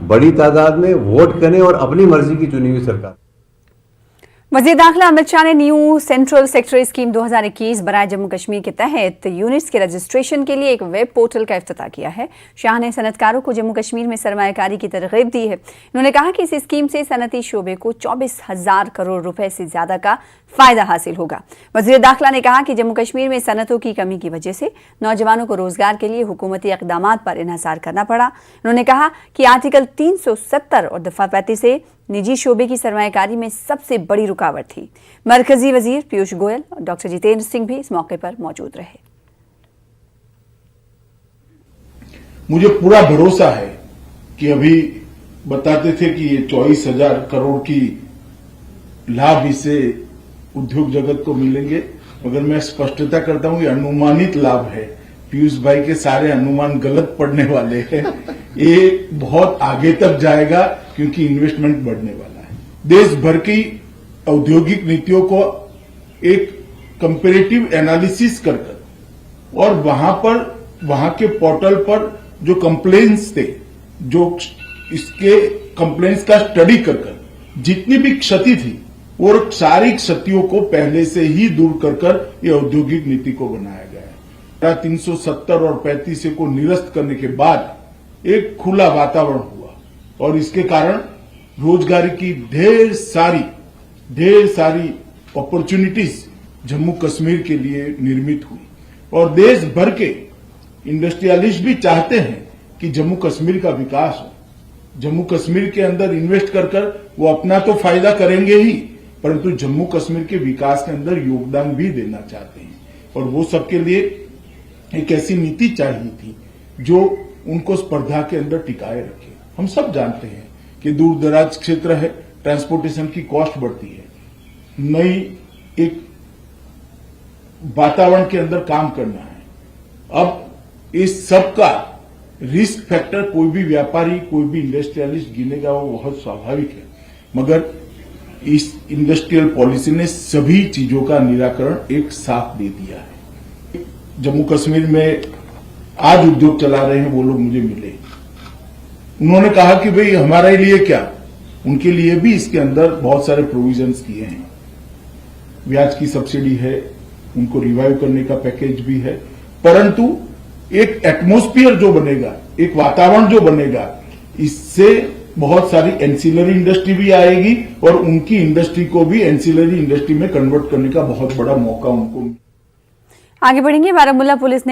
बड़ी तादाद में वोट करें और अपनी मर्जी की चुनी हुई सरकार। वज़ीर दाखिला अमित शाह ने न्यू सेंट्रल सेक्टर स्कीम 2021 बराए जम्मू कश्मीर के तहत यूनिट्स के रजिस्ट्रेशन के लिए एक वेब पोर्टल का इफ्तिताह किया है। शाह ने सनतकारों को जम्मू कश्मीर में सरमायाकारी की तरगीब दी है। उन्होंने कहा कि इस स्कीम से सनती शोबे को 24,000 करोड़ रुपए से ज्यादा का फायदा हासिल होगा। वज़ीर दाखिला ने कहा कि जम्मू कश्मीर में सनतों की कमी की वजह से नौजवानों को रोजगार के लिए हुकूमती इक़दामात पर इन्हिसार करना पड़ा। उन्होंने कहा कि आर्टिकल 370 और दफा 35 से निजी शोबे की सरमायाकारी में सबसे बड़ी रुकावट थी। मरकजी वजीर पीयूष गोयल और डॉक्टर जितेंद्र सिंह भी इस मौके पर मौजूद रहे। मुझे पूरा भरोसा है कि अभी बताते थे कि ये 24,000 करोड़ की लाभ इससे उद्योग जगत को मिलेंगे, मगर मैं स्पष्टता करता हूं ये अनुमानित लाभ है। पीयूष भाई के सारे अनुमान गलत पड़ने वाले हैं। ये बहुत आगे तक जाएगा क्योंकि इन्वेस्टमेंट बढ़ने वाला है। देश भर की औद्योगिक नीतियों को एक कंपैरेटिव एनालिसिस कर और वहां के पोर्टल पर जो कंप्लेंट्स थे, जो इसके कंप्लेंट्स का स्टडी कर जितनी भी क्षति थी और सारी क्षतियों को पहले से ही दूर कर ये औद्योगिक नीति को बनाया गया है। 370 और 35 को निरस्त करने के बाद एक खुला वातावरण हुआ और इसके कारण रोजगारी की ढेर सारी अपॉर्चुनिटीज जम्मू कश्मीर के लिए निर्मित हुई और देश भर के इंडस्ट्रियलिस्ट भी चाहते हैं कि जम्मू कश्मीर का विकास हो। जम्मू कश्मीर के अंदर इन्वेस्ट कर वो अपना तो फायदा करेंगे ही, परंतु जम्मू कश्मीर के विकास के अंदर योगदान भी देना चाहते हैं और वो सबके लिए एक ऐसी नीति चाहिए थी जो उनको स्पर्धा के अंदर टिकाए रखे। हम सब जानते हैं कि दूर दराज क्षेत्र है, ट्रांसपोर्टेशन की कॉस्ट बढ़ती है, नई एक वातावरण के अंदर काम करना है। अब इस सब का रिस्क फैक्टर कोई भी व्यापारी, कोई भी इंडस्ट्रियलिस्ट गिनेगा, वो बहुत स्वाभाविक है, मगर इस इंडस्ट्रियल पॉलिसी ने सभी चीजों का निराकरण एक साथ दे दिया है। जम्मू कश्मीर में आज उद्योग चला रहे हैं वो लोग मुझे मिले, उन्होंने कहा कि भाई हमारे लिए क्या, उनके लिए भी इसके अंदर बहुत सारे प्रोविजंस किए हैं। ब्याज की सब्सिडी है, उनको रिवाइव करने का पैकेज भी है, परंतु एक एटमॉस्फेयर जो बनेगा, एक वातावरण जो बनेगा, इससे बहुत सारी एंसिलरी इंडस्ट्री भी आएगी और उनकी इंडस्ट्री को भी एंसिलरी इंडस्ट्री में कन्वर्ट करने का बहुत बड़ा मौका उनको। आगे बढ़ेंगे। बारामूला पुलिस ने